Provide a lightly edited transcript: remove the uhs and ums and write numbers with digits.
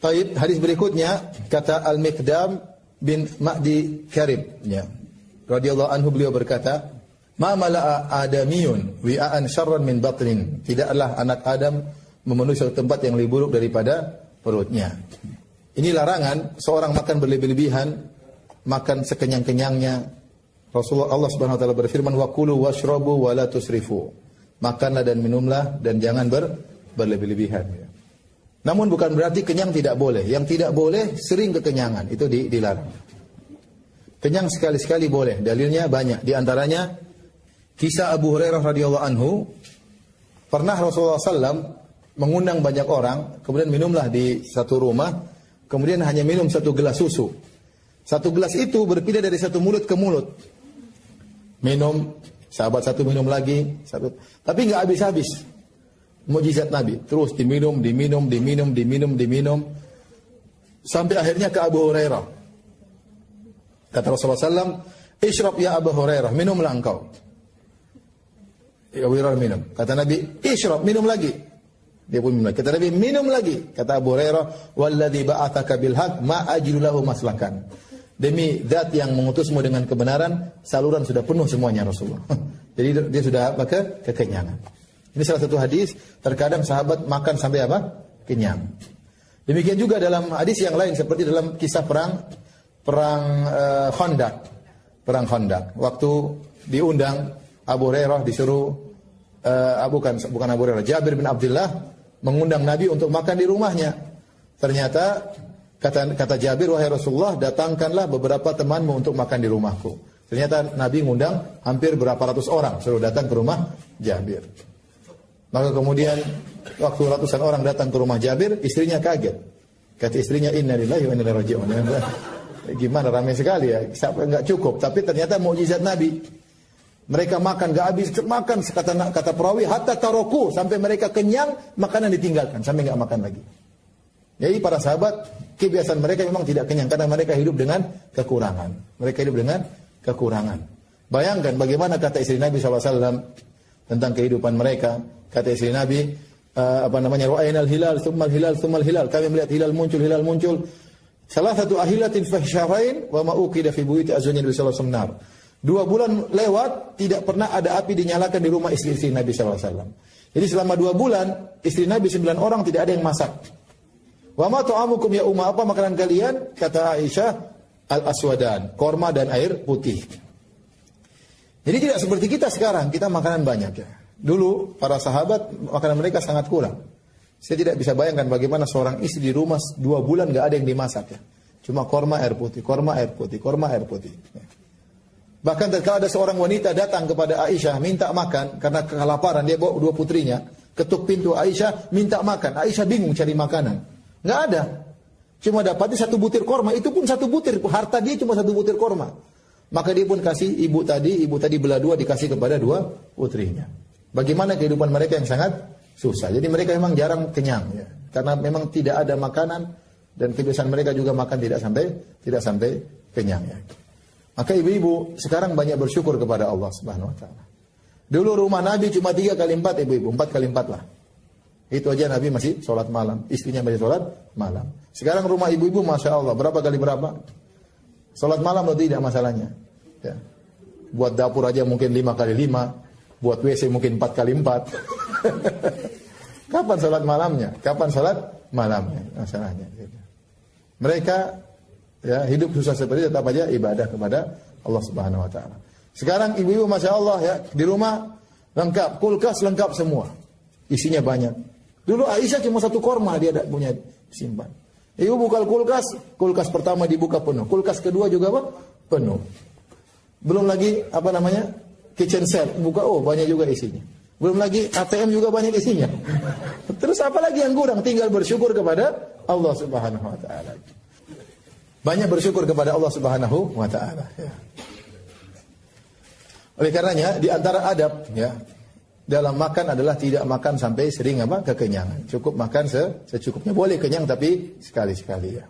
Taib, hadis berikutnya kata Al-Miqdam bin Ma'di Karib, ya, radhiyallahu anhu, beliau berkata, "Ma mala'a adamiyun wi'an syarran min batnin." Tidaklah anak Adam memenuhi suatu tempat yang lebih buruk daripada perutnya. Ini larangan seorang makan berlebih-lebihan, makan sekenyang-kenyangnya. Rasulullah, Allah Subhanahu wa taala berfirman, "Wa kulu washrabu wa la tusrifu." Makanlah dan minumlah dan jangan berlebih-lebihan, ya. Namun bukan berarti kenyang tidak boleh. Yang tidak boleh sering kekenyangan, itu dilarang. Kenyang sekali-sekali boleh. Dalilnya banyak. Di antaranya kisah Abu Hurairah radhiyallahu anhu, pernah Rasulullah SAW mengundang banyak orang, kemudian minumlah di satu rumah, kemudian hanya minum satu gelas susu. Satu gelas itu berpindah dari satu mulut ke mulut. Minum, sahabat satu minum lagi, satu. Tapi nggak habis-habis. Mukjizat Nabi, terus diminum, sampai akhirnya ke Abu Hurairah. Kata Rasulullah SAW, "Ishrab ya Abu Hurairah, minumlah engkau." Abu Hurairah minum. Kata Nabi, "Ishrab, minum lagi." Dia pun minum lagi. Kata Nabi, "Minum lagi." Kata Abu Hurairah, "Walladzi ba'atsaka bil haqq ma ajidu lahu maslakan." Demi zat yang mengutusmu dengan kebenaran, saluran sudah penuh semuanya Rasulullah. Jadi dia sudah kekenyangan. Ini salah satu hadis, terkadang sahabat makan sampai apa? Kenyang. Demikian juga dalam hadis yang lain, seperti dalam kisah perang Khandaq. Perang Khandaq. Waktu diundang Abu Hurairah disuruh bukan Abu Hurairah, Jabir bin Abdullah mengundang Nabi untuk makan di rumahnya. Ternyata kata Jabir, "Wahai Rasulullah, datangkanlah beberapa temanmu untuk makan di rumahku." Ternyata Nabi mengundang hampir berapa ratus orang suruh datang ke rumah Jabir. Maka kemudian waktu ratusan orang datang ke rumah Jabir, istrinya kaget. Kata istrinya, "Inna lillahi wa inna ilaihi raji'un." Gimana, ramai sekali ya, sampai enggak cukup. Tapi ternyata mukjizat Nabi. Mereka makan enggak habis, makan kata perawi hatta taroku, sampai mereka kenyang, makanan ditinggalkan sampai enggak makan lagi. Jadi para sahabat, kebiasaan mereka memang tidak kenyang karena mereka hidup dengan kekurangan. Mereka hidup dengan kekurangan. Bayangkan bagaimana kata istri Nabi SAW tentang kehidupan mereka. Kata istri Nabi, "Ra'ainal hilal, tsummal hilal, tsummal hilal." Kami melihat hilal muncul. Salah satu ahilatin fasyarain wa ma uqida fi buyuti azwajin Nabi sallallahu alaihi wasallam. 2 bulan lewat, tidak pernah ada api dinyalakan di rumah istri-istri Nabi sallallahu alaihi wasallam. Jadi selama 2 bulan, istri Nabi 9 orang tidak ada yang masak. "Wa ma ta'amukum ya umma?" Apa makanan kalian? Kata Aisyah, "Al-aswadan," korma dan air putih. Jadi tidak seperti kita sekarang, kita makanan banyak ya. Dulu para sahabat makanan mereka sangat kurang. Saya tidak bisa bayangkan bagaimana seorang istri di rumah 2 bulan nggak ada yang dimasak ya. Cuma korma air putih. Ya. Bahkan tatkala ada seorang wanita datang kepada Aisyah minta makan karena kelaparan, dia bawa 2 putrinya, ketuk pintu Aisyah minta makan. Aisyah bingung cari makanan, nggak ada. Cuma dapatnya 1 butir korma, itu pun 1 butir, harta dia cuma 1 butir korma. Maka dia pun kasih ibu tadi belah 2 dikasih kepada 2 putrinya. Bagaimana kehidupan mereka yang sangat susah. Jadi mereka memang jarang kenyang ya. Karena memang tidak ada makanan dan kebiasaan mereka juga makan tidak sampai kenyang ya. Maka ibu-ibu sekarang banyak bersyukur kepada Allah Subhanahu wa taala. Dulu rumah Nabi cuma 3 kali 4 ibu-ibu, 4 kali 4 lah. Itu aja Nabi masih sholat malam, istrinya masih sholat malam. Sekarang rumah ibu-ibu Masya Allah, berapa kali berapa? Sholat malam atau tidak masalahnya. Ya. Buat dapur aja mungkin 5 kali 5. Buat WC mungkin 4 kali 4. Kapan salat malamnya? Masalahnya. Mereka ya hidup susah seperti itu, tetap aja ibadah kepada Allah Subhanahu wa taala. Sekarang ibu-ibu Masya Allah ya, di rumah lengkap, kulkas lengkap semua. Isinya banyak. Dulu Aisyah cuma 1 korma dia punya simpan. Ibu buka kulkas pertama dibuka penuh. Kulkas kedua juga apa? Penuh. Belum lagi kitchen set, buka, banyak juga isinya. Belum lagi ATM juga banyak isinya. Terus apa lagi yang kurang? Tinggal bersyukur kepada Allah Subhanahu wa taala. Banyak bersyukur kepada Allah Subhanahu wa taala ya. Oleh karenanya di antara adab ya dalam makan adalah tidak makan sampai sering kekenyangan. Cukup makan secukupnya. Boleh kenyang tapi sekali-sekali ya.